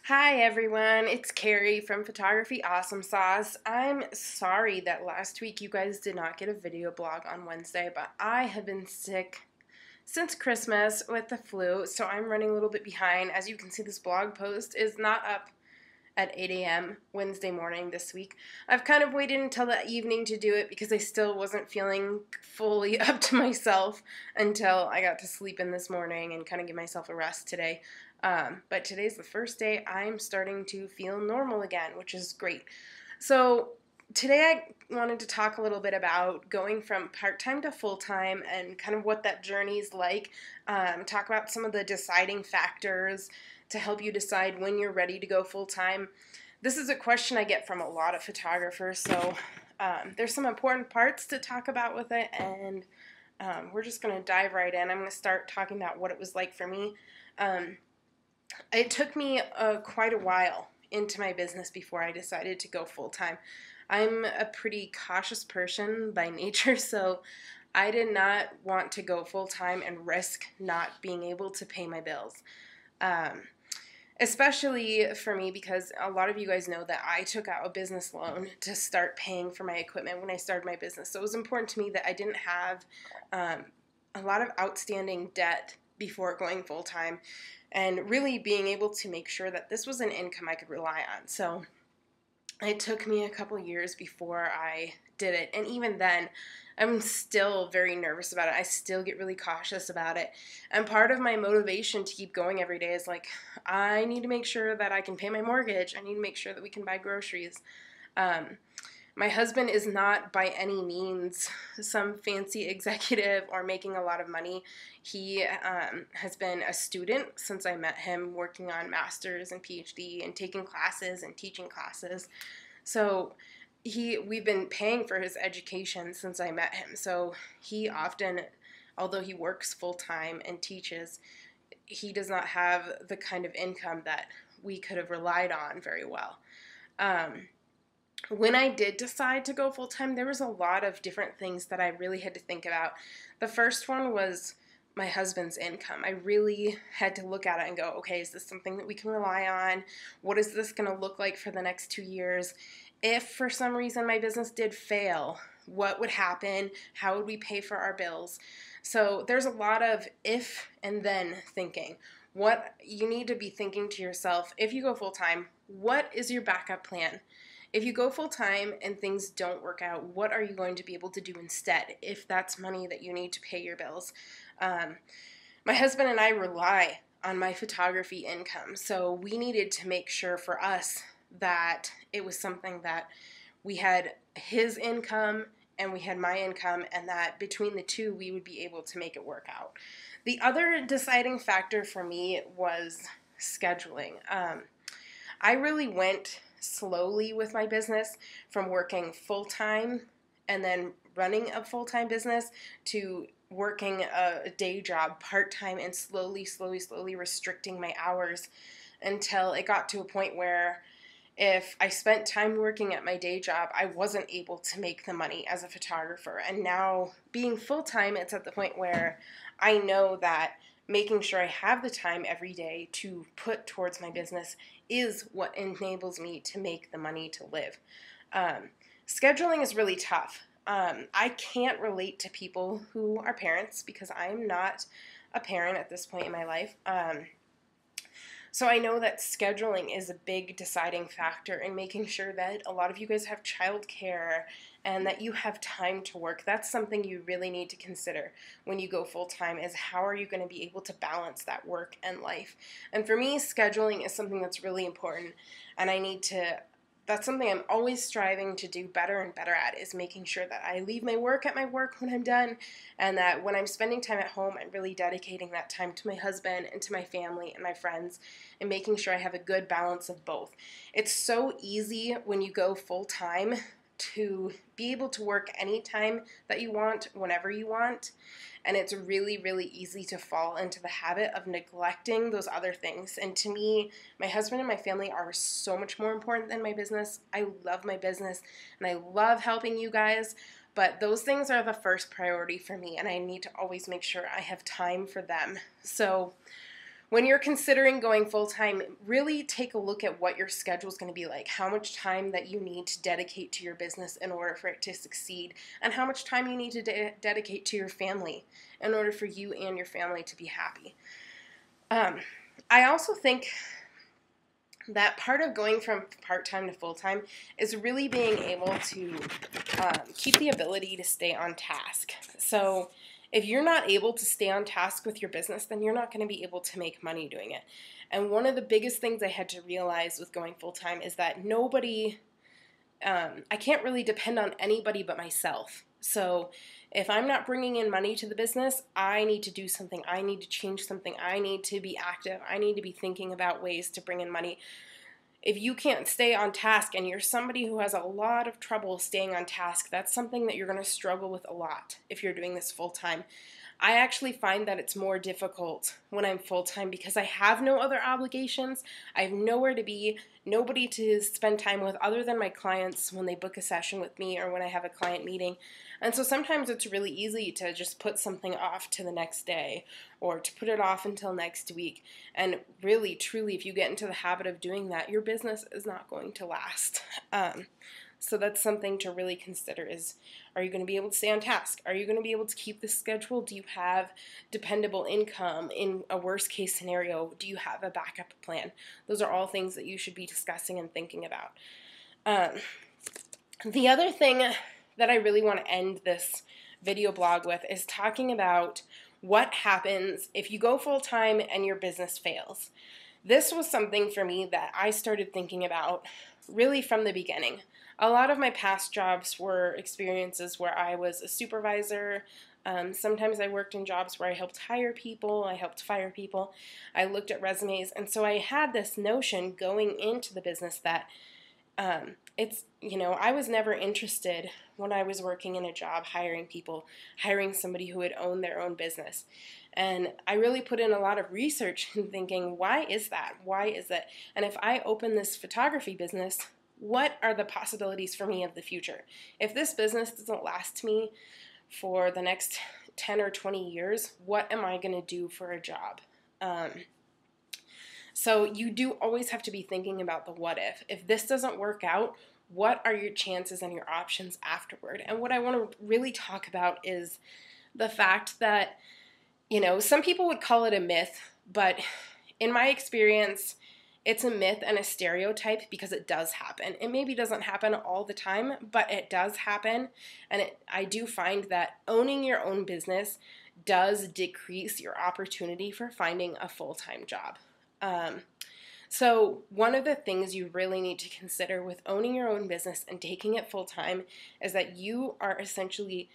Hi everyone, it's Carrie from Photography Awesome Sauce. I'm sorry that last week you guys did not get a video blog on Wednesday, but I have been sick since Christmas with the flu, so I'm running a little bit behind. As you can see, this blog post is not up at 8 a.m. Wednesday morning this week. I've kind of waited until the evening to do it because I still wasn't feeling fully up to myself until I got to sleep in this morning and kind of give myself a rest today. But today's the first day I'm starting to feel normal again, which is great. So today I wanted to talk a little bit about going from part-time to full-time and kind of what that journey is like. Talk about some of the deciding factors to help you decide when you're ready to go full-time. This is a question I get from a lot of photographers, so there's some important parts to talk about with it, and we're just going to dive right in. I'm going to start talking about what it was like for me. It took me quite a while into my business before I decided to go full-time. I'm a pretty cautious person by nature, so I did not want to go full-time and risk not being able to pay my bills. Especially for me, because a lot of you guys know that I took out a business loan to start paying for my equipment when I started my business. So it was important to me that I didn't have a lot of outstanding debt before going full-time, and really being able to make sure that this was an income I could rely on. So it took me a couple years before I did it, and even then I'm still very nervous about it. I still get really cautious about it, and part of my motivation to keep going every day is like, I need to make sure that I can pay my mortgage. I need to make sure that we can buy groceries. My husband is not by any means some fancy executive or making a lot of money. He has been a student since I met him, working on master's and PhD and taking classes and teaching classes. So we've been paying for his education since I met him. So he often, although he works full-time and teaches, he does not have the kind of income that we could have relied on very well. When I did decide to go full-time, there was a lot of different things that I really had to think about. The first one was my husband's income. I really had to look at it and go, okay, is this something that we can rely on? What is this going to look like for the next 2 years? If for some reason my business did fail, what would happen? How would we pay for our bills? So there's a lot of if and then thinking. What you need to be thinking to yourself, if you go full-time, what is your backup plan? If you go full-time and things don't work out, what are you going to be able to do instead if that's money that you need to pay your bills? My husband and I rely on my photography income, so we needed to make sure for us that it was something that we had his income and we had my income, and that between the two we would be able to make it work out. The other deciding factor for me was scheduling. I really went slowly with my business, from working full-time and then running a full-time business to working a day job part-time and slowly restricting my hours until it got to a point where if I spent time working at my day job, I wasn't able to make the money as a photographer. And now being full-time, it's at the point where I know that making sure I have the time every day to put towards my business is what enables me to make the money to live. Scheduling is really tough. I can't relate to people who are parents because I'm not a parent at this point in my life. So I know that scheduling is a big deciding factor in making sure that a lot of you guys have childcare and that you have time to work. That's something you really need to consider when you go full-time, is how are you going to be able to balance that work and life. And for me, scheduling is something that's really important, and that's something I'm always striving to do better and better at, is making sure that I leave my work at my work when I'm done, and that when I'm spending time at home, I'm really dedicating that time to my husband and to my family and my friends, and making sure I have a good balance of both. It's so easy when you go full-time to be able to work anytime that you want, whenever you want, and it's really easy to fall into the habit of neglecting those other things. And to me, my husband and my family are so much more important than my business. I love my business and I love helping you guys, but those things are the first priority for me, and I need to always make sure I have time for them. So when you're considering going full-time, really take a look at what your schedule is going to be like, how much time that you need to dedicate to your business in order for it to succeed, and how much time you need to dedicate to your family in order for you and your family to be happy. I also think that part of going from part-time to full-time is really being able to keep the ability to stay on task. So if you're not able to stay on task with your business, then you're not going to be able to make money doing it. And one of the biggest things I had to realize with going full-time is that I can't really depend on anybody but myself. So if I'm not bringing in money to the business, I need to do something. I need to change something. I need to be active. I need to be thinking about ways to bring in money. If you can't stay on task and you're somebody who has a lot of trouble staying on task, that's something that you're going to struggle with a lot if you're doing this full time. I actually find that it's more difficult when I'm full-time because I have no other obligations. I have nowhere to be, nobody to spend time with other than my clients when they book a session with me or when I have a client meeting. And so sometimes it's really easy to just put something off to the next day or to put it off until next week. And really, truly, if you get into the habit of doing that, your business is not going to last. So that's something to really consider is, are you going to be able to stay on task? Are you going to be able to keep the schedule? Do you have dependable income? In a worst case scenario, do you have a backup plan? Those are all things that you should be discussing and thinking about. The other thing that I really want to end this video blog with is talking about what happens if you go full-time and your business fails. This was something for me that I started thinking about really from the beginning. A lot of my past jobs were experiences where I was a supervisor. Sometimes I worked in jobs where I helped hire people, I helped fire people, I looked at resumes, and so I had this notion going into the business that I was never interested when I was working in a job hiring people, hiring somebody who would own their own business. And I really put in a lot of research and thinking, why is that? Why is it? And if I open this photography business, what are the possibilities for me of the future? If this business doesn't last me for the next 10 or 20 years, what am I going to do for a job? So you do always have to be thinking about the what if. If this doesn't work out, what are your chances and your options afterward? And what I want to really talk about is the fact that, some people would call it a myth, but in my experience, it's a myth and a stereotype because it does happen. It maybe doesn't happen all the time, but it does happen. And I do find that owning your own business does decrease your opportunity for finding a full-time job. So one of the things you really need to consider with owning your own business and taking it full-time is that you are essentially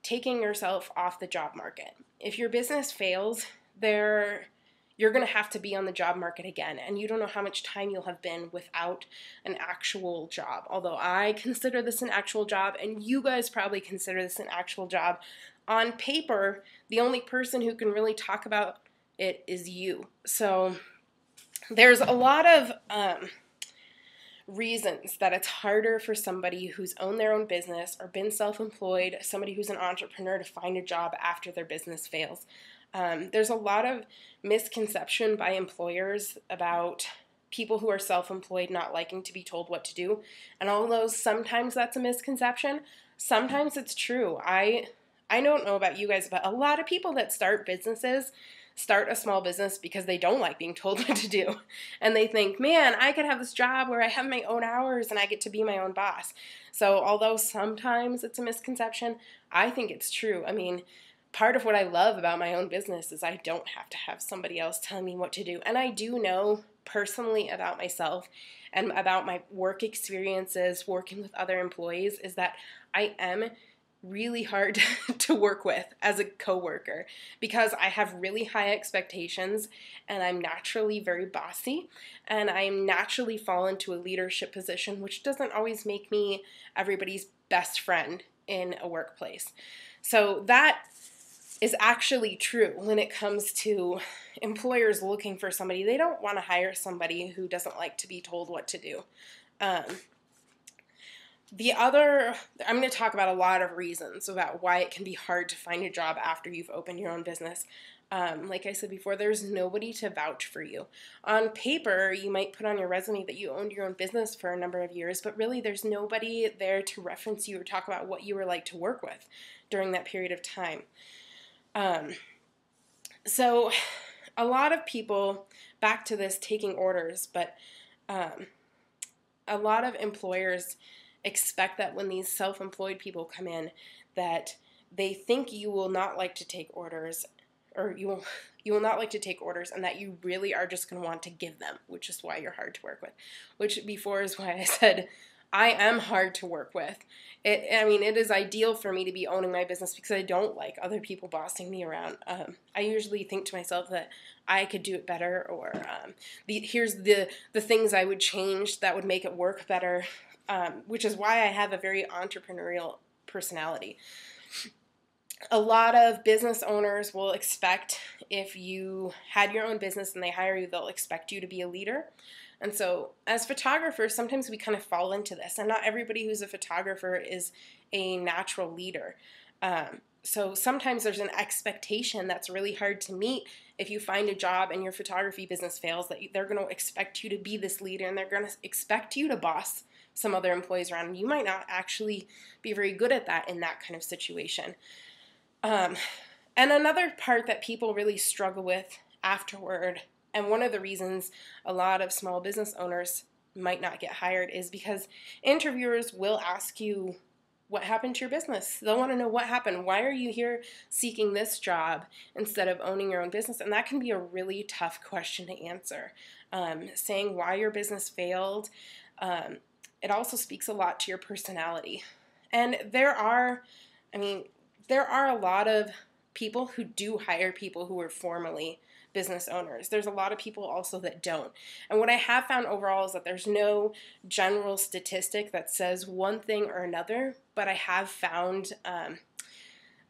taking yourself off the job market. If your business fails, you're going to have to be on the job market again, and you don't know how much time you'll have been without an actual job. Although I consider this an actual job, and you guys probably consider this an actual job. On paper, the only person who can really talk about it is you. So there's a lot of reasons that it's harder for somebody who's owned their own business or been self-employed, somebody who's an entrepreneur, to find a job after their business fails. There's a lot of misconception by employers about people who are self-employed not liking to be told what to do. And although sometimes that's a misconception, sometimes it's true. I don't know about you guys, but a lot of people that start a small business because they don't like being told what to do. And they think, man, I could have this job where I have my own hours and I get to be my own boss. So although sometimes it's a misconception, I think it's true. I mean, part of what I love about my own business is I don't have to have somebody else telling me what to do. And I do know personally about myself and about my work experiences working with other employees is that I am really hard to work with as a coworker because I have really high expectations and I'm naturally very bossy and I'm naturally fall into a leadership position, which doesn't always make me everybody's best friend in a workplace. So that is actually true when it comes to employers looking for somebody. They don't want to hire somebody who doesn't like to be told what to do. I'm going to talk about a lot of reasons about why it can be hard to find a job after you've opened your own business. Like I said before, there's nobody to vouch for you. On paper, you might put on your resume that you owned your own business for a number of years, but really there's nobody there to reference you or talk about what you were like to work with during that period of time. So a lot of people, back to this taking orders, but a lot of employers expect that when these self-employed people come in, that they think you will not like to take orders, or you will not like to take orders, and that you really are just going to want to give them, which is why you're hard to work with. Which before is why I said I am hard to work with. It is ideal for me to be owning my business because I don't like other people bossing me around. I usually think to myself that I could do it better, or here's the things I would change that would make it work better, which is why I have a very entrepreneurial personality. A lot of business owners will expect, if you had your own business and they hire you, they'll expect you to be a leader. And so as photographers, sometimes we kind of fall into this, and not everybody who's a photographer is a natural leader. So sometimes there's an expectation that's really hard to meet if you find a job and your photography business fails, that they're going to expect you to be this leader, and they're going to expect you to boss some other employees around. And you might not actually be very good at that in that kind of situation. And another part that people really struggle with afterward, and one of the reasons a lot of small business owners might not get hired, is because interviewers will ask you what happened to your business. They'll want to know what happened. Why are you here seeking this job instead of owning your own business? And that can be a really tough question to answer. Saying why your business failed, it also speaks a lot to your personality. And there are a lot of people who do hire people who were formerly business owners. There's a lot of people also that don't. And what I have found overall is that there's no general statistic that says one thing or another, but I have found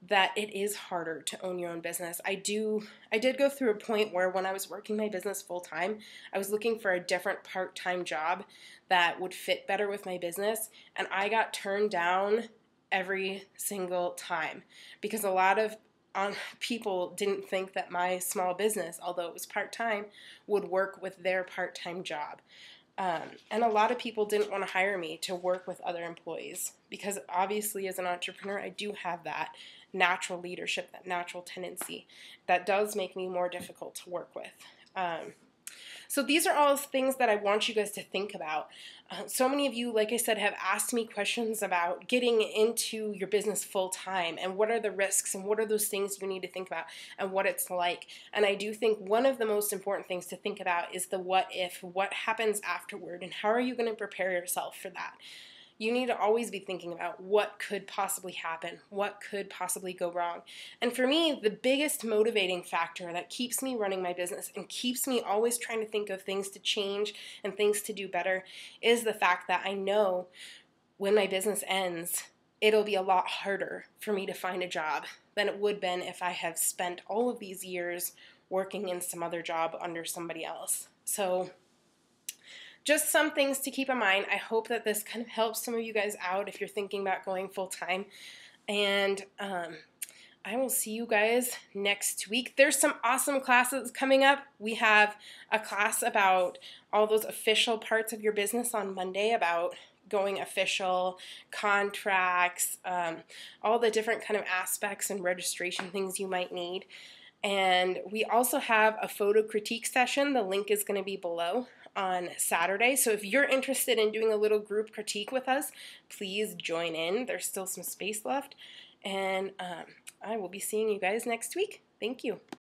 that it is harder to own your own business. I did go through a point where, when I was working my business full time, I was looking for a different part-time job that would fit better with my business, and I got turned down every single time because a lot of people didn't think that my small business, although it was part-time, would work with their part-time job. And a lot of people didn't want to hire me to work with other employees because obviously as an entrepreneur, I do have that natural leadership, that natural tendency that does make me more difficult to work with. So these are all things that I want you guys to think about. So many of you, like I said, have asked me questions about getting into your business full time, and what are the risks, and what are those things you need to think about, and what it's like. And I do think one of the most important things to think about is the what if, what happens afterward, and how are you going to prepare yourself for that. You need to always be thinking about what could possibly happen, what could possibly go wrong. And for me, the biggest motivating factor that keeps me running my business and keeps me always trying to think of things to change and things to do better is the fact that I know when my business ends, it'll be a lot harder for me to find a job than it would have been if I have spent all of these years working in some other job under somebody else. So just some things to keep in mind. I hope that this kind of helps some of you guys out if you're thinking about going full-time. And I will see you guys next week. There's some awesome classes coming up. We have a class about all those official parts of your business on Monday, about going official, contracts, all the different kind of aspects and registration things you might need. And we also have a photo critique session. The link is going to be below, on Saturday. So if you're interested in doing a little group critique with us, please join in. There's still some space left. And I will be seeing you guys next week. Thank you.